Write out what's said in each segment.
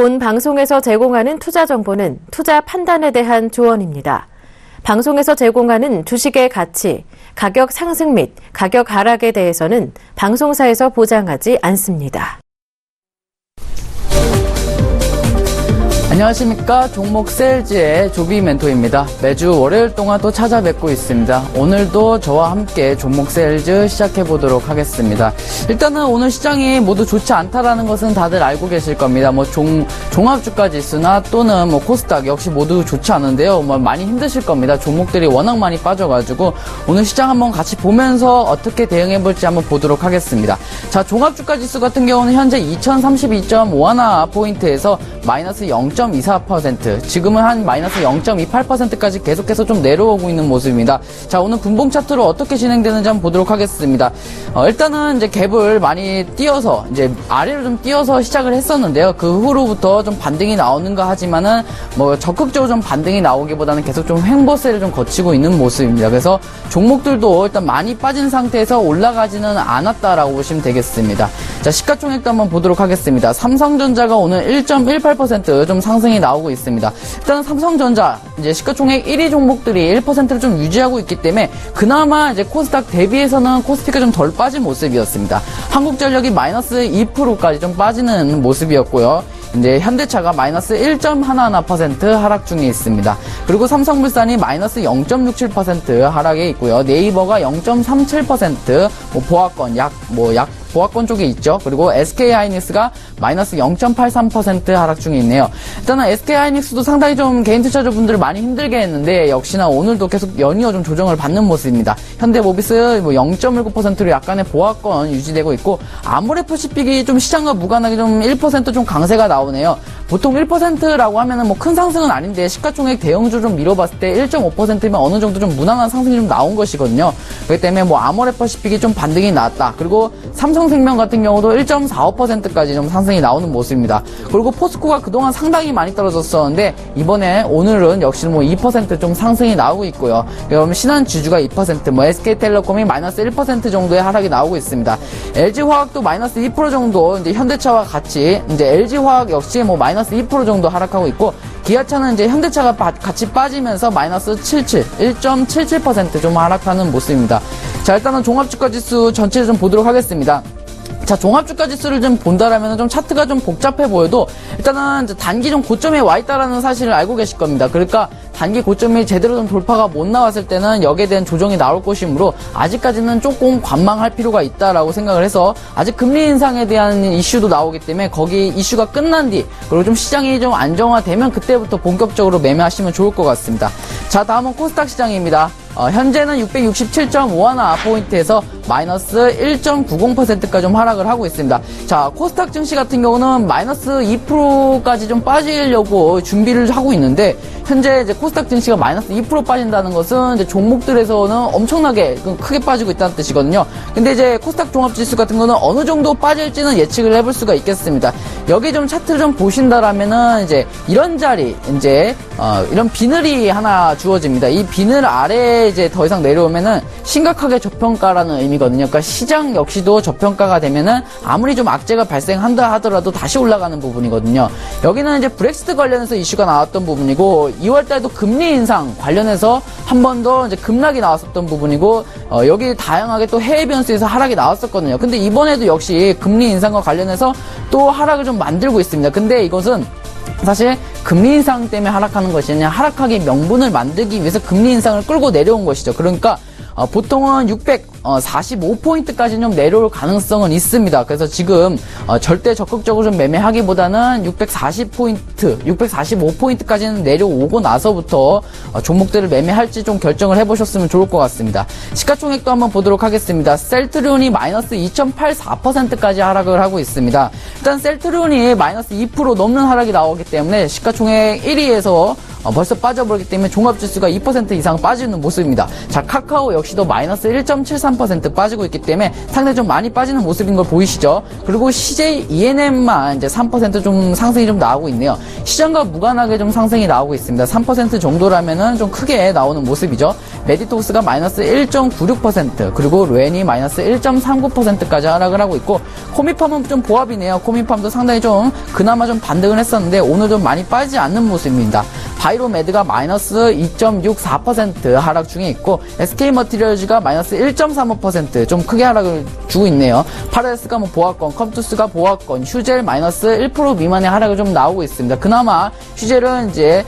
본 방송에서 제공하는 투자 정보는 투자 판단에 대한 조언입니다. 방송에서 제공하는 주식의 가치, 가격 상승 및 가격 하락에 대해서는 방송사에서 보장하지 않습니다. 안녕하십니까. 종목 세일즈의 조비 멘토입니다. 매주 월요일 동안 또 찾아뵙고 있습니다. 오늘도 저와 함께 종목 세일즈 시작해보도록 하겠습니다. 일단은 오늘 시장이 모두 좋지 않다라는 것은 다들 알고 계실 겁니다. 종합주가 지수나 또는 코스닥 역시 모두 좋지 않은데요. 많이 힘드실 겁니다. 종목들이 워낙 많이 빠져가지고 오늘 시장 한번 같이 보면서 어떻게 대응해볼지 한번 보도록 하겠습니다. 자, 종합주가 지수 같은 경우는 현재 2032.51포인트에서 마이너스 0.24%, 지금은 한 마이너스 0.28%까지 계속해서 좀 내려오고 있는 모습입니다. 자, 오늘 분봉 차트로 어떻게 진행되는지 한번 보도록 하겠습니다. 일단은 이제 갭을 많이 띄어서, 이제 아래로 좀 띄어서 시작을 했었는데요. 그 후로부터 좀 반등이 나오는가 하지만은, 적극적으로 좀 반등이 나오기보다는 계속 좀 횡보세를 좀 거치고 있는 모습입니다. 그래서 종목들도 일단 많이 빠진 상태에서 올라가지는 않았다라고 보시면 되겠습니다. 자, 시가총액도 한번 보도록 하겠습니다. 삼성전자가 오늘 1.18% 좀 상승이 나오고 있습니다. 일단 삼성전자 이제 시가총액 1위 종목들이 1%를 좀 유지하고 있기 때문에 그나마 이제 코스닥 대비해서는 코스피가 좀 덜 빠진 모습이었습니다. 한국전력이 마이너스 2%까지 좀 빠지는 모습이었고요. 이제 현대차가 마이너스 1.11% 하락 중에 있습니다. 그리고 삼성물산이 마이너스 0.67% 하락에 있고요. 네이버가 0.37%, 보합권 쪽에 있죠. 그리고 SK하이닉스가 마이너스 0.83% 하락 중에 있네요. 일단은 SK하이닉스도 상당히 좀 개인 투자자분들을 많이 힘들게 했는데 역시나 오늘도 계속 연이어 좀 조정을 받는 모습입니다. 현대모비스 0.19%로 약간의 보합권 유지되고 있고 아모레퍼시픽이 좀 시장과 무관하게 좀 1% 좀 강세가 나오네요. 보통 1%라고 하면은 큰 상승은 아닌데 시가총액 대형주 좀 밀어봤을 때 1.5%면 어느 정도 좀 무난한 상승이 좀 나온 것이거든요. 그렇기 때문에 아모레퍼시픽이 좀 반등이 나왔다. 그리고 삼성생명 같은 경우도 1.45%까지 좀 상승이 나오는 모습입니다. 그리고 포스코가 그동안 상당히 많이 떨어졌었는데 이번에 오늘은 역시 2% 좀 상승이 나오고 있고요. 그러면 신한주주가 2%, SK텔레콤이 마이너스 1% 정도의 하락이 나오고 있습니다. LG화학도 마이너스 2% 정도, 이제 현대차와 같이 이제 LG화학 역시 마이너스 2% 정도 하락하고 있고, 기아차는 이제 현대차가 같이 빠지면서 마이너스 1.77% 좀 하락하는 모습입니다. 자, 일단은 종합주가지수 전체를 좀 보도록 하겠습니다. 자, 종합주가지수를 좀 본다라면 좀 차트가 좀 복잡해 보여도 일단은 단기 좀 고점에 와 있다라는 사실을 알고 계실 겁니다. 그러니까 단기 고점이 제대로 좀 돌파가 못 나왔을 때는 여기에 대한 조정이 나올 것이므로 아직까지는 조금 관망할 필요가 있다라고 생각을 해서 아직 금리 인상에 대한 이슈도 나오기 때문에 거기 이슈가 끝난 뒤 그리고 좀 시장이 좀 안정화되면 그때부터 본격적으로 매매하시면 좋을 것 같습니다. 자, 다음은 코스닥 시장입니다. 현재는 667.51포인트에서 마이너스 1.90%까지 좀 하락을 하고 있습니다. 자, 코스닥 증시 같은 경우는 마이너스 2%까지 좀 빠지려고 준비를 하고 있는데 현재 이제 코스닥 증시가 마이너스 2% 빠진다는 것은 이제 종목들에서는 엄청나게 크게 빠지고 있다는 뜻이거든요. 근데 이제 코스닥 종합지수 같은 거는 어느 정도 빠질지는 예측을 해볼 수가 있겠습니다. 여기 좀 차트를 좀 보신다라면은 이제 이런 자리, 이제 이런 비늘이 하나 주어집니다. 이 비늘 아래에 이제 더 이상 내려오면은 심각하게 저평가라는 의미거든요. 그러니까 시장 역시도 저평가가 되면은 아무리 좀 악재가 발생한다 하더라도 다시 올라가는 부분이거든요. 여기는 이제 브렉시트 관련해서 이슈가 나왔던 부분이고 2월달도 금리 인상 관련해서 한 번 더 이제 급락이 나왔었던 부분이고 여기 다양하게 또 해외 변수에서 하락이 나왔었거든요. 근데 이번에도 역시 금리 인상과 관련해서 또 하락을 좀 만들고 있습니다. 근데 이것은 사실 금리 인상 때문에 하락하는 것이 아니라 하락하기 명분을 만들기 위해서 금리 인상을 끌고 내려온 것이죠. 그러니까 보통은 645포인트까지 좀 내려올 가능성은 있습니다. 그래서 지금 절대 적극적으로 좀 매매하기보다는 645포인트까지는 내려오고 나서부터 종목들을 매매할지 좀 결정을 해보셨으면 좋을 것 같습니다. 시가총액도 한번 보도록 하겠습니다. 셀트리온이 마이너스 2.84%까지 하락을 하고 있습니다. 일단 셀트리온이 마이너스 2% 넘는 하락이 나오기 때문에 시가총액 1위에서 벌써 빠져버렸기 때문에 종합지수가 2% 이상 빠지는 모습입니다. 자, 카카오 역시도 마이너스 1.73% 빠지고 있기 때문에 상당히 좀 많이 빠지는 모습인 걸 보이시죠? 그리고 CJ ENM만 이제 3% 상승이 좀 나오고 있네요. 시장과 무관하게 좀 상승이 나오고 있습니다. 3% 정도라면은 좀 크게 나오는 모습이죠. 메디톡스가 마이너스 1.96%, 그리고 루엔이 마이너스 1.39%까지 하락을 하고 있고, 코미팜은 좀 보합이네요. 코미팜도 상당히 좀 그나마 좀 반등을 했었는데 오늘 좀 많이 빠지지 않는 모습입니다. 바이로메드가 마이너스 2.64% 하락 중에 있고, SK머티리얼즈가 마이너스 1.35% 좀 크게 하락을 주고 있네요. 파라데스가 뭐 보합권, 컴투스가 보합권, 휴젤 마이너스 1% 미만의 하락을 좀 나오고 있습니다. 그나마 휴젤은 이제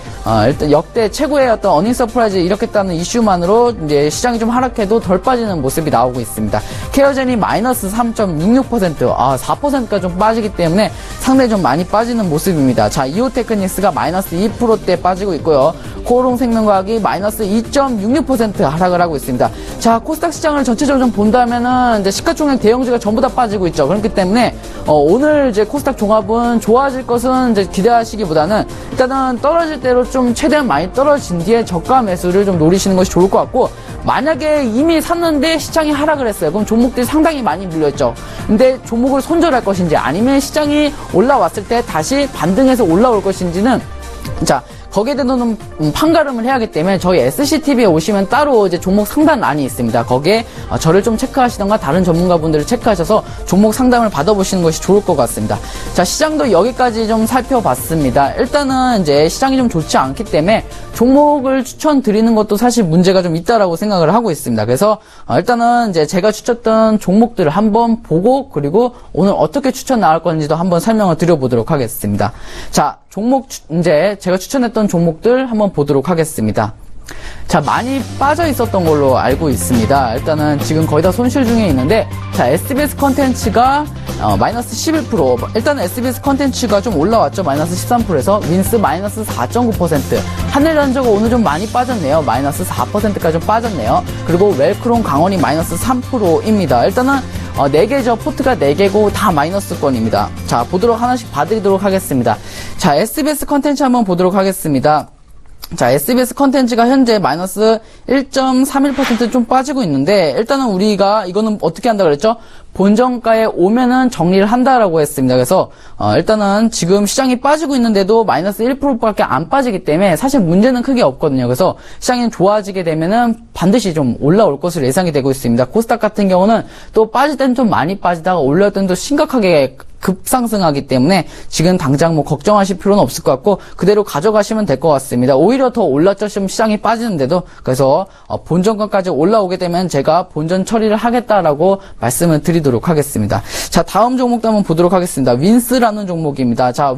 일단 역대 최고의 어떤 어닝 서프라이즈 일으켰다는 이슈만으로 이제 시장이 좀 하락해도 덜 빠지는 모습이 나오고 있습니다. 케어젠이 마이너스 3.66%, 4%가 좀 빠지기 때문에 상당히 좀 많이 빠지는 모습입니다. 자, 이오테크닉스가 마이너스 2%대 빠지고 있고요. 코오롱생명과학이 마이너스 2.66% 하락을 하고 있습니다. 자, 코스닥 시장을 전체적으로 좀 본다면은 이제 시가총액 대형주가 전부 다 빠지고 있죠. 그렇기 때문에 오늘 이제 코스닥 종합은 좋아질 것은 이제 기대하시기보다는 일단은 떨어질 대로 좀 최대한 많이 떨어진 뒤에 저가 매수를 좀 노리시는 것이 좋을 것 같고, 만약에 이미 샀는데 시장이 하락을 했어요. 그럼 종목들이 상당히 많이 물렸죠. 근데 종목을 손절할 것인지 아니면 시장이 올라왔을 때 다시 반등해서 올라올 것인지는, 자, 거기에 대해서는 판가름을 해야 하기 때문에 저희 SCTV에 오시면 따로 이제 종목 상담란이 있습니다. 거기에 저를 좀 체크하시던가 다른 전문가분들을 체크하셔서 종목 상담을 받아보시는 것이 좋을 것 같습니다. 자, 시장도 여기까지 좀 살펴봤습니다. 일단은 이제 시장이 좀 좋지 않기 때문에 종목을 추천드리는 것도 사실 문제가 좀 있다라고 생각을 하고 있습니다. 그래서 일단은 이제 제가 추천했던 종목들을 한번 보고, 그리고 오늘 어떻게 추천 나올 건지도 한번 설명을 드려보도록 하겠습니다. 자, 종목 이제 제가 추천했던 종목들 한번 보도록 하겠습니다. 자, 많이 빠져 있었던 걸로 알고 있습니다. 일단은 지금 거의 다 손실 중에 있는데, 자, SBS 컨텐츠가 마이너스 11%, 일단은 SBS 컨텐츠가 좀 올라왔죠. 마이너스 13%에서 윈스 마이너스 4.9%, 하늘단저가 오늘 좀 많이 빠졌네요. 마이너스 4%까지 좀 빠졌네요. 그리고 웰크론 강원이 마이너스 3%입니다. 일단은 4개죠. 포트가 4개고 다 마이너스권입니다. 자, 보도록 하나씩 봐드리도록 하겠습니다. 자, SBS 컨텐츠 한번 보도록 하겠습니다. 자, SBS 컨텐츠가 현재 마이너스 1.31% 좀 빠지고 있는데, 일단은 우리가 이거는 어떻게 한다 그랬죠? 본정가에 오면은 정리를 한다라고 했습니다. 그래서 일단은 지금 시장이 빠지고 있는데도 마이너스 1%밖에 안 빠지기 때문에 사실 문제는 크게 없거든요. 그래서 시장이 좋아지게 되면은 반드시 좀 올라올 것으로 예상이 되고 있습니다. 코스닥 같은 경우는 또 빠질 때는 좀 많이 빠지다가 올라올 때는 또 심각하게 급상승하기 때문에 지금 당장 뭐 걱정하실 필요는 없을 것 같고 그대로 가져가시면 될 것 같습니다. 오히려 더 올랐죠. 지금 시장이 빠지는데도. 그래서 본전가까지 올라오게 되면 제가 본전 처리를 하겠다라고 말씀을 드리도록 하겠습니다. 자, 다음 종목도 한번 보도록 하겠습니다. 윈스라는 종목입니다. 자,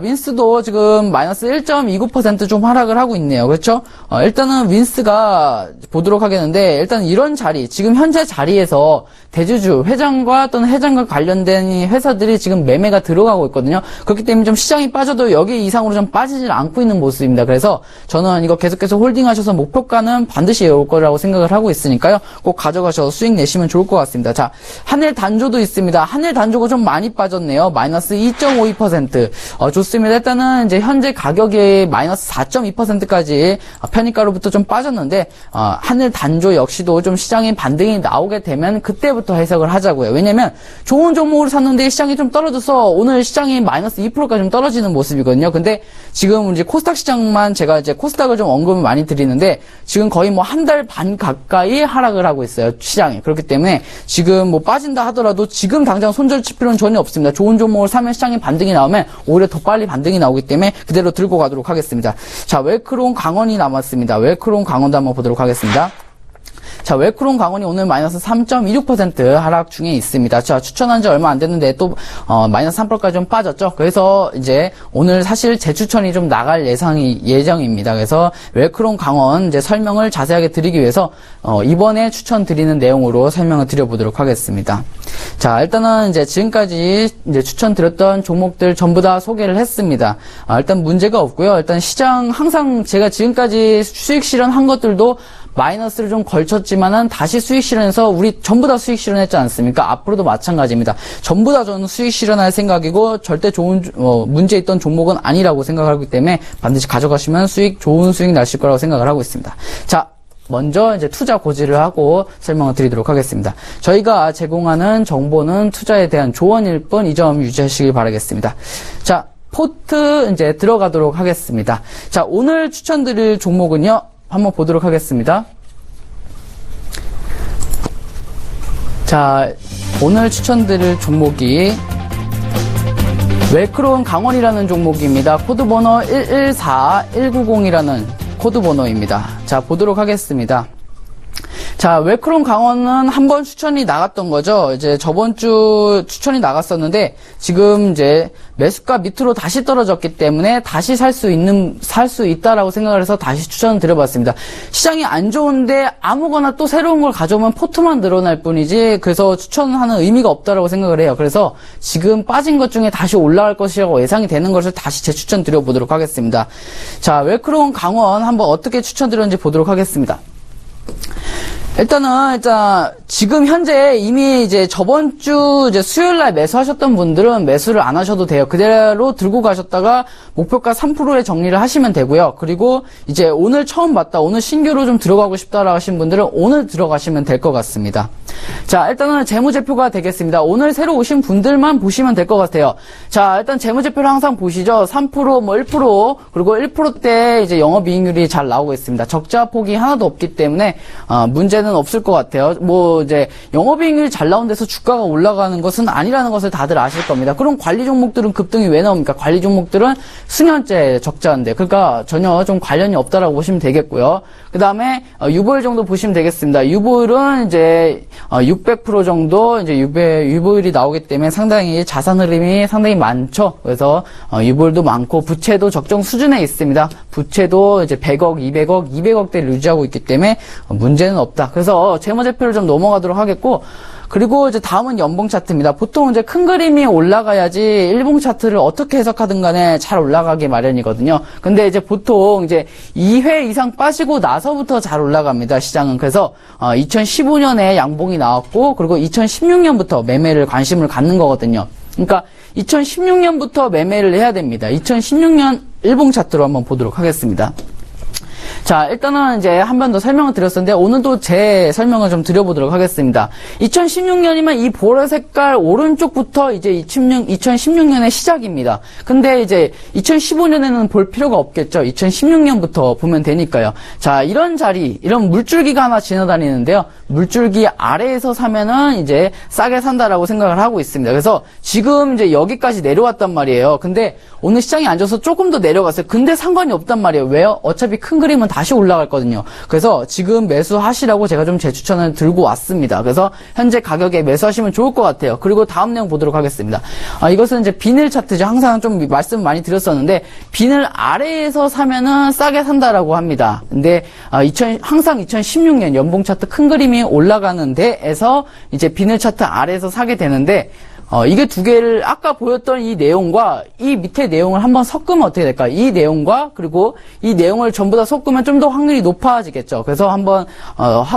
윈스도 지금 마이너스 1.29% 좀 하락을 하고 있네요. 그렇죠? 일단은 윈스가 보도록 하겠는데, 일단 이런 자리, 지금 현재 자리에서 대주주, 회장과 또는 회장과 관련된 회사들이 지금 매매가 들어가고 있거든요. 그렇기 때문에 좀 시장이 빠져도 여기 이상으로 좀 빠지질 않고 있는 모습입니다. 그래서 저는 이거 계속해서 홀딩하셔서 목표가는 반드시 올 거라고 생각을 하고 있으니까요. 꼭 가져가셔서 수익 내시면 좋을 것 같습니다. 자, 한일 단조도 있습니다. 한일 단조가 좀 많이 빠졌네요. 마이너스 2.52%. 좋습니다. 일단은 이제 현재 가격이 마이너스 4.2%까지 편입가로부터 좀 빠졌는데, 한일 단조 역시도 좀 시장의 반등이 나오게 되면 그때부터 해석을 하자고요. 왜냐면 좋은 종목을 샀는데 시장이 좀 떨어져서 오늘 시장이 마이너스 2%까지 좀 떨어지는 모습이거든요. 근데 지금 이제 코스닥 시장만 제가 이제 코스닥을 좀 언급을 많이 드리는데 지금 거의 뭐 한 달 반 가까이 하락을 하고 있어요. 시장이. 그렇기 때문에 지금 뭐 빠진다 하더라도 지금 당장 손절 칠 필요는 전혀 없습니다. 좋은 종목을 사면 시장이 반등이 나오면 오히려 더 빨리 반등이 나오기 때문에 그대로 들고 가도록 하겠습니다. 자, 웰크론 강원이 남았습니다. 웰크론 강원도 한번 보도록 하겠습니다. 자, 웰크론 강원이 오늘 마이너스 3.26% 하락 중에 있습니다. 자, 추천한 지 얼마 안 됐는데 또 마이너스 3%까지 좀 빠졌죠. 그래서 이제 오늘 사실 재추천이 좀 나갈 예정입니다. 그래서 웰크론 강원 이제 설명을 자세하게 드리기 위해서 이번에 추천드리는 내용으로 설명을 드려보도록 하겠습니다. 자, 일단은 이제 지금까지 이제 추천드렸던 종목들 전부 다 소개를 했습니다. 일단 문제가 없고요. 일단 시장 항상 제가 지금까지 수익 실현한 것들도 마이너스를 좀 걸쳤지만은 다시 수익 실현해서 우리 전부 다 수익 실현했지 않습니까? 앞으로도 마찬가지입니다. 전부 다 저는 수익 실현할 생각이고 절대 문제 있던 종목은 아니라고 생각하기 때문에 반드시 가져가시면 좋은 수익 나실 거라고 생각을 하고 있습니다. 자, 먼저 이제 투자 고지를 하고 설명을 드리도록 하겠습니다. 저희가 제공하는 정보는 투자에 대한 조언일 뿐 이 점 유지하시길 바라겠습니다. 자, 포트 이제 들어가도록 하겠습니다. 자, 오늘 추천드릴 종목은요. 한번 보도록 하겠습니다. 자, 오늘 추천드릴 종목이 웰크론 강원이라는 종목입니다. 코드번호 114190이라는 코드번호입니다. 자, 보도록 하겠습니다. 자, 웰크론 강원은 한번 추천이 나갔던 거죠. 이제 저번 주 추천이 나갔었는데 지금 이제 매수가 밑으로 다시 떨어졌기 때문에 다시 살 수 있다라고 생각을 해서 다시 추천을 드려봤습니다. 시장이 안 좋은데 아무거나 또 새로운 걸 가져오면 포트만 늘어날 뿐이지 그래서 추천하는 의미가 없다라고 생각을 해요. 그래서 지금 빠진 것 중에 다시 올라갈 것이라고 예상이 되는 것을 다시 재추천 드려보도록 하겠습니다. 자, 웰크론 강원 한번 어떻게 추천드렸는지 보도록 하겠습니다. 일단 지금 현재 이미 이제 저번 주 이제 수요일 날 매수하셨던 분들은 매수를 안 하셔도 돼요. 그대로 들고 가셨다가 목표가 3%에 정리를 하시면 되고요. 그리고 이제 오늘 처음 봤다, 오늘 신규로 좀 들어가고 싶다라고 하신 분들은 오늘 들어가시면 될 것 같습니다. 자, 일단은 재무제표가 되겠습니다. 오늘 새로 오신 분들만 보시면 될 것 같아요. 자, 일단 재무제표를 항상 보시죠. 3%, 뭐 1%, 그리고 1%대 이제 영업이익률이 잘 나오고 있습니다. 적자 폭이 하나도 없기 때문에 문제는 없을 것 같아요. 뭐 이제 영업이익률이 잘 나온 데서 주가가 올라가는 것은 아니라는 것을 다들 아실 겁니다. 그럼 관리 종목들은 급등이 왜 나옵니까? 관리 종목들은 수년째 적자인데, 그러니까 전혀 좀 관련이 없다라고 보시면 되겠고요. 그 다음에 유보율 정도 보시면 되겠습니다. 유보율은 이제 600% 정도 이제 유보율이 나오기 때문에 상당히 자산 흐름이 상당히 많죠. 그래서 유보율도 많고 부채도 적정 수준에 있습니다. 부채도 이제 100억, 200억대를 유지하고 있기 때문에 문제는 없다. 그래서 재무제표를 좀 넘어가도록 하겠고, 그리고 이제 다음은 연봉 차트입니다. 보통 이제 큰 그림이 올라가야지 일봉 차트를 어떻게 해석하든 간에 잘 올라가기 마련이거든요. 근데 이제 보통 이제 2회 이상 빠지고 나서부터 잘 올라갑니다, 시장은. 그래서 2015년에 양봉이 나왔고, 그리고 2016년부터 매매를 관심을 갖는 거거든요. 그러니까 2016년부터 매매를 해야 됩니다. 2016년 일봉 차트로 한번 보도록 하겠습니다. 자, 일단은 이제 한 번 더 설명을 드렸었는데 오늘도 제 설명을 좀 드려보도록 하겠습니다. 2016년이면 이 보라 색깔 오른쪽부터 이제 2016년의 시작입니다. 근데 이제 2015년에는 볼 필요가 없겠죠. 2016년부터 보면 되니까요. 자, 이런 자리, 이런 물줄기가 하나 지나다니는데요. 물줄기 아래에서 사면은 이제 싸게 산다라고 생각을 하고 있습니다. 그래서 지금 이제 여기까지 내려왔단 말이에요. 근데 오늘 시장이 안 좋아서 조금 더 내려갔어요. 근데 상관이 없단 말이에요. 왜요? 어차피 큰 그림은 다시 올라갈 거거든요. 그래서 지금 매수하시라고 제가 좀 제 추천을 들고 왔습니다. 그래서 현재 가격에 매수하시면 좋을 것 같아요. 그리고 다음 내용 보도록 하겠습니다. 이것은 이제 비늘 차트죠. 항상 좀 말씀 많이 드렸었는데 비늘 아래에서 사면은 싸게 산다라고 합니다. 근데 항상 2016년 연봉 차트 큰 그림이 올라가는 데에서 이제 비늘 차트 아래에서 사게 되는데 이게 두 개를 아까 보였던 이 내용과 이 밑에 내용을 한번 섞으면 어떻게 될까요? 이 내용과 그리고 이 내용을 전부 다 섞으면 좀 더 확률이 높아지겠죠. 그래서 한번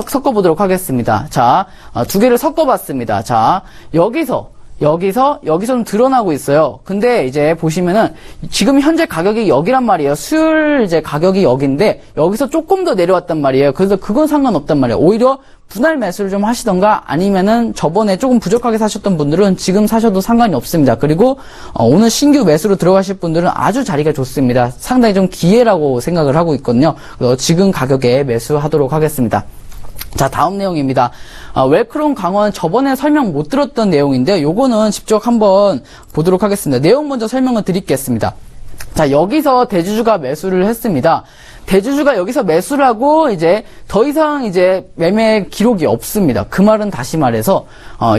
섞어보도록 하겠습니다. 자, 두 개를 섞어봤습니다. 자, 여기서는 드러나고 있어요. 근데 이제 보시면은 지금 현재 가격이 여기란 말이에요. 수요일 이제 가격이 여기인데 여기서 조금 더 내려왔단 말이에요. 그래서 그건 상관없단 말이에요. 오히려 분할 매수를 좀 하시던가 아니면은 저번에 조금 부족하게 사셨던 분들은 지금 사셔도 상관이 없습니다. 그리고 오늘 신규 매수로 들어가실 분들은 아주 자리가 좋습니다. 상당히 좀 기회라고 생각을 하고 있거든요. 그래서 지금 가격에 매수하도록 하겠습니다. 자, 다음 내용입니다. 웰크론 강원 저번에 설명 못 들었던 내용인데요. 요거는 직접 한번 보도록 하겠습니다. 내용 먼저 설명을 드리겠습니다. 자, 여기서 대주주가 매수를 했습니다. 대주주가 여기서 매수를 하고 이제 더 이상 이제 매매 기록이 없습니다. 그 말은 다시 말해서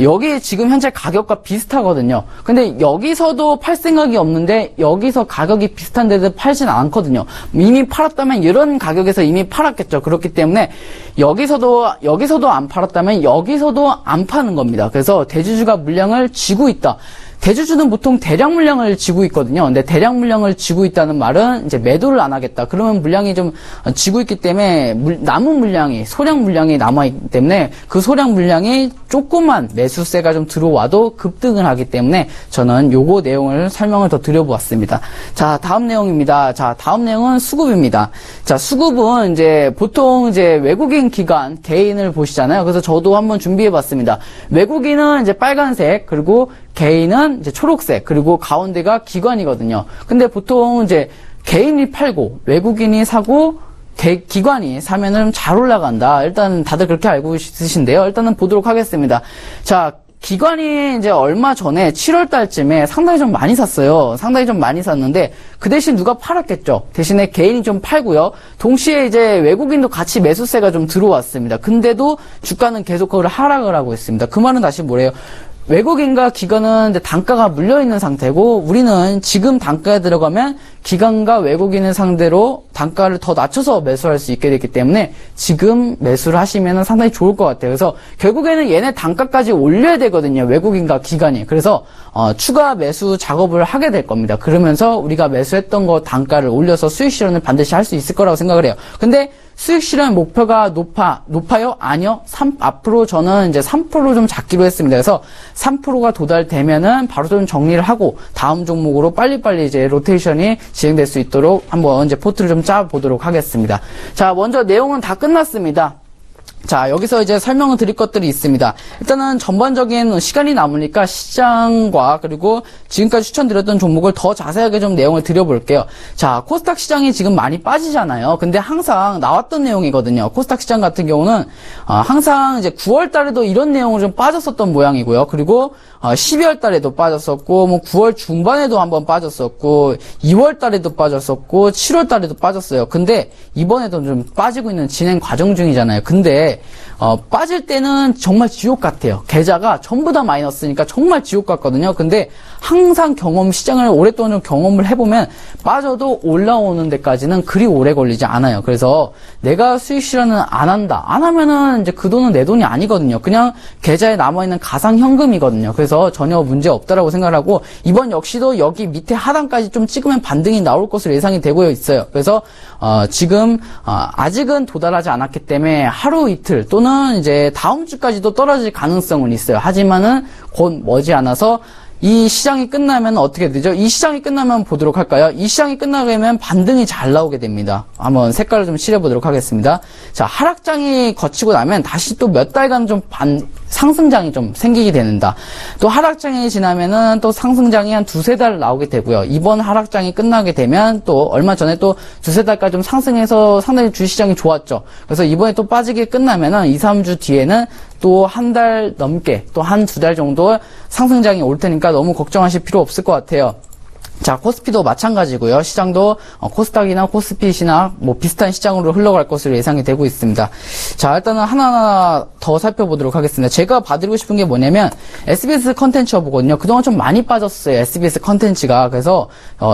여기 지금 현재 가격과 비슷하거든요. 근데 여기서도 팔 생각이 없는데 여기서 가격이 비슷한데도 팔진 않거든요. 이미 팔았다면 이런 가격에서 이미 팔았겠죠. 그렇기 때문에 여기서도 안 팔았다면 여기서도 안 파는 겁니다. 그래서 대주주가 물량을 쥐고 있다. 대주주는 보통 대량 물량을 쥐고 있거든요. 근데 대량 물량을 쥐고 있다는 말은 이제 매도를 안 하겠다. 그러면 물량이 좀 쥐고 있기 때문에 남은 물량이, 소량 물량이 남아있기 때문에 그 소량 물량이 조금만 매수세가 좀 들어와도 급등을 하기 때문에 저는 요거 내용을 설명을 더 드려보았습니다. 자, 다음 내용입니다. 자, 다음 내용은 수급입니다. 자, 수급은 이제 보통 이제 외국인 기관, 개인을 보시잖아요. 그래서 저도 한번 준비해봤습니다. 외국인은 이제 빨간색, 그리고 개인은 이제 초록색, 그리고 가운데가 기관이거든요. 근데 보통 이제 개인이 팔고 외국인이 사고 기관이 사면은 잘 올라간다. 일단 다들 그렇게 알고 있으신데요. 일단은 보도록 하겠습니다. 자, 기관이 이제 얼마 전에 7월 달쯤에 상당히 좀 많이 샀어요. 상당히 좀 많이 샀는데 그 대신 누가 팔았겠죠. 대신에 개인이 좀 팔고요. 동시에 이제 외국인도 같이 매수세가 좀 들어왔습니다. 근데도 주가는 계속 그걸 하락을 하고 있습니다. 그 말은 다시 뭐래요? 외국인과 기관은 이제 단가가 물려있는 상태고 우리는 지금 단가에 들어가면 기관과 외국인을 상대로 단가를 더 낮춰서 매수할 수 있게 됐기 때문에 지금 매수를 하시면 상당히 좋을 것 같아요. 그래서 결국에는 얘네 단가까지 올려야 되거든요. 외국인과 기관이. 그래서 추가 매수 작업을 하게 될 겁니다. 그러면서 우리가 매수했던 거 단가를 올려서 수익 실현을 반드시 할 수 있을 거라고 생각을 해요. 근데 수익 실현 목표가 높아요? 아니요. 앞으로 저는 이제 3% 좀 잡기로 했습니다. 그래서 3%가 도달되면은 바로 좀 정리를 하고 다음 종목으로 빨리빨리 이제 로테이션이 진행될 수 있도록 한번 이제 포트를 좀 짜보도록 하겠습니다. 자, 먼저 내용은 다 끝났습니다. 자, 여기서 이제 설명을 드릴 것들이 있습니다. 일단은 전반적인 시간이 남으니까 시장과 그리고 지금까지 추천드렸던 종목을 더 자세하게 좀 내용을 드려볼게요. 자, 코스닥 시장이 지금 많이 빠지잖아요. 근데 항상 나왔던 내용이거든요. 코스닥 시장 같은 경우는 항상 이제 9월 달에도 이런 내용을 좀 빠졌었던 모양이고요. 그리고 12월 달에도 빠졌었고, 뭐 9월 중반에도 한번 빠졌었고, 2월 달에도 빠졌었고, 7월 달에도 빠졌어요. 근데 이번에도 좀 빠지고 있는 진행 과정 중이잖아요. 근데 빠질 때는 정말 지옥 같아요. 계좌가 전부 다 마이너스니까 정말 지옥 같거든요. 근데 항상 시장을 오랫동안 좀 경험을 해보면 빠져도 올라오는 데까지는 그리 오래 걸리지 않아요. 그래서 내가 수익 실현은 안 한다. 안 하면은 이제 그 돈은 내 돈이 아니거든요. 그냥 계좌에 남아있는 가상현금이거든요. 그래서 전혀 문제 없다라고 생각을 하고 이번 역시도 여기 밑에 하단까지 좀 찍으면 반등이 나올 것으로 예상이 되고 있어요. 그래서 지금 아직은 도달하지 않았기 때문에 하루 이틀 또는 이제 다음 주까지도 떨어질 가능성은 있어요. 하지만은 곧 머지않아서 이 시장이 끝나면 어떻게 되죠? 이 시장이 끝나면 보도록 할까요? 이 시장이 끝나면 반등이 잘 나오게 됩니다. 한번 색깔을 좀 칠해보도록 하겠습니다. 자, 하락장이 거치고 나면 다시 또 몇 달간 좀 상승장이 좀 생기게 되는다. 또 하락장이 지나면은 또 상승장이 한 두세 달 나오게 되고요. 이번 하락장이 끝나게 되면 또 얼마 전에 또 두세 달까지 좀 상승해서 상당히 주시장이 좋았죠. 그래서 이번에 또 빠지게 끝나면은 2, 3주 뒤에는 또 한 달 넘게 또 한 두 달 정도 상승장이 올 테니까 너무 걱정하실 필요 없을 것 같아요. 자, 코스피도 마찬가지고요. 시장도 코스닥이나 코스핏이나 뭐 비슷한 시장으로 흘러갈 것으로 예상이 되고 있습니다. 자, 일단은 하나하나 더 살펴보도록 하겠습니다. 제가 봐드리고 싶은 게 뭐냐면 SBS 컨텐츠 허브거든요. 그동안 좀 많이 빠졌어요. SBS 컨텐츠가. 그래서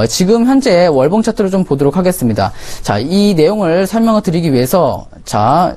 지금 현재 월봉 차트를 좀 보도록 하겠습니다. 자, 이 내용을 설명을 드리기 위해서 자,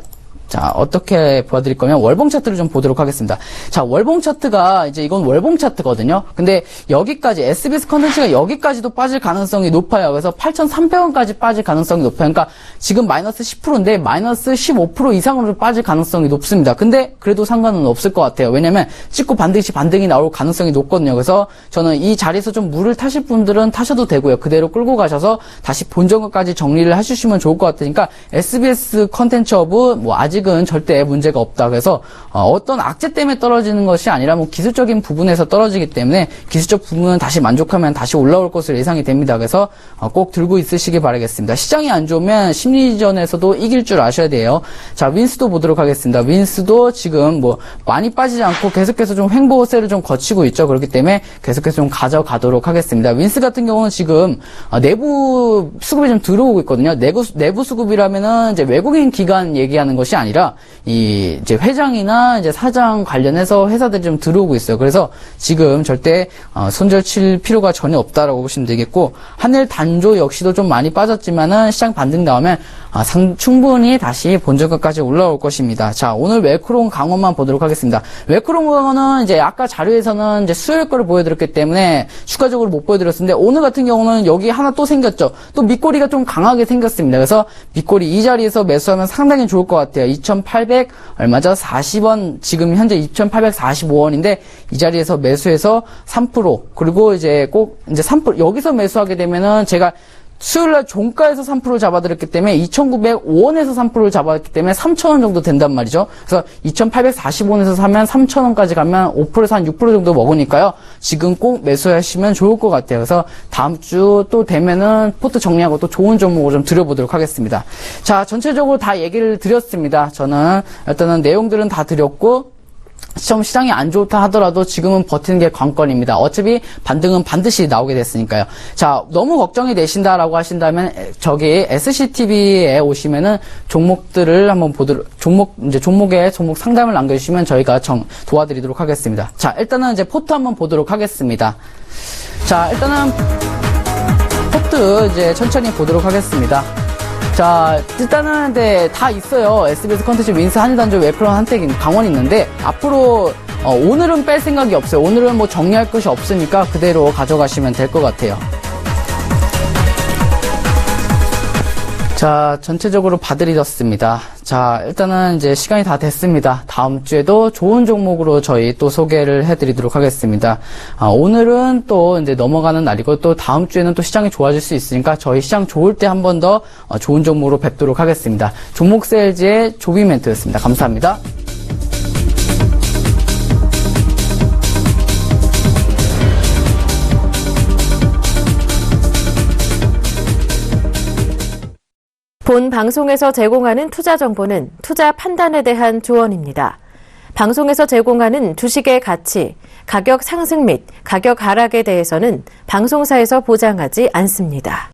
어떻게 보여드릴 거면 월봉 차트를 좀 보도록 하겠습니다. 자, 월봉 차트가 이제 이건 월봉 차트거든요. 근데 여기까지 SBS 컨텐츠가 여기까지도 빠질 가능성이 높아요. 그래서 8,300원까지 빠질 가능성이 높아요. 그러니까 지금 마이너스 10%인데 마이너스 15% 이상으로 빠질 가능성이 높습니다. 근데 그래도 상관은 없을 것 같아요. 왜냐면 찍고 반드시 반등이 나올 가능성이 높거든요. 그래서 저는 이 자리에서 좀 물을 타실 분들은 타셔도 되고요. 그대로 끌고 가셔서 다시 본전까지 정리를 해주시면 좋을 것 같으니까 SBS 컨텐츠 허브 뭐 아직은 절대 문제가 없다. 그래서 어떤 악재 때문에 떨어지는 것이 아니라 뭐 기술적인 부분에서 떨어지기 때문에 기술적 부분은 다시 만족하면 다시 올라올 것으로 예상이 됩니다. 그래서 꼭 들고 있으시기 바라겠습니다. 시장이 안 좋으면 심리전에서도 이길 줄 아셔야 돼요. 자, 윈스도 보도록 하겠습니다. 윈스도 지금 뭐 많이 빠지지 않고 계속해서 좀 횡보세를 좀 거치고 있죠. 그렇기 때문에 계속해서 좀 가져가도록 하겠습니다. 윈스 같은 경우는 지금 내부 수급이 좀 들어오고 있거든요. 내부 수급이라면은 이제 외국인 기관 얘기하는 것이 아니라 아니라 이제 회장이나 이제 사장 관련해서 회사들이 좀 들어오고 있어요. 그래서 지금 절대 손절 칠 필요가 전혀 없다라고 보시면 되겠고, 한일 단조 역시도 좀 많이 빠졌지만은 시장 반등 나오면 충분히 다시 본저가까지 올라올 것입니다. 자, 오늘 웰크롬 강원만 보도록 하겠습니다. 웰크롬 강원은 이제 아까 자료에서는 이제 수요일 거를 보여드렸기 때문에 추가적으로 못 보여드렸는데, 오늘 같은 경우는 여기 하나 또 생겼죠. 또 밑꼬리가 좀 강하게 생겼습니다. 그래서 밑꼬리 이 자리에서 매수하면 상당히 좋을 것 같아요. 2,800 얼마죠? 40원, 지금 현재 2,845원인데 이 자리에서 매수해서 3%, 그리고 이제 꼭 이제 3% 여기서 매수하게 되면은 제가 수요일날 종가에서 3%를 잡아드렸기 때문에 2,905원에서 3%를 잡았기 때문에 3,000원 정도 된단 말이죠. 그래서 2,845원에서 사면 3,000원까지 가면 5%에서 한 6% 정도 먹으니까요. 지금 꼭 매수하시면 좋을 것 같아요. 그래서 다음 주 또 되면은 포트 정리하고 또 좋은 종목을 좀 드려보도록 하겠습니다. 자, 전체적으로 다 얘기를 드렸습니다. 저는 일단은 내용들은 다 드렸고, 시장이 안 좋다 하더라도 지금은 버티는 게 관건입니다. 어차피 반등은 반드시 나오게 됐으니까요. 자, 너무 걱정이 되신다라고 하신다면 저기 SCTV에 오시면은 종목들을 한번 종목에 종목 상담을 남겨주시면 저희가 도와드리도록 하겠습니다. 자, 일단은 이제 포트 한번 보도록 하겠습니다. 자, 일단은 포트 이제 천천히 보도록 하겠습니다. 자, 일단은, 네, 다 있어요. SBS 컨텐츠, 윈스, 한일단조, 웰크롬, 한택, 강원이 있는데, 앞으로, 오늘은 뺄 생각이 없어요. 오늘은 뭐 정리할 것이 없으니까 그대로 가져가시면 될 것 같아요. 자, 전체적으로 봐드렸습니다. 자, 일단은 이제 시간이 다 됐습니다. 다음 주에도 좋은 종목으로 저희 또 소개를 해드리도록 하겠습니다. 오늘은 또 이제 넘어가는 날이고, 또 다음 주에는 또 시장이 좋아질 수 있으니까 저희 시장 좋을 때 한 번 더 좋은 종목으로 뵙도록 하겠습니다. 종목 세일즈의 조비 멘트였습니다. 감사합니다. 본 방송에서 제공하는 투자 정보는 투자 판단에 대한 조언입니다. 방송에서 제공하는 주식의 가치, 가격 상승 및 가격 하락에 대해서는 방송사에서 보장하지 않습니다.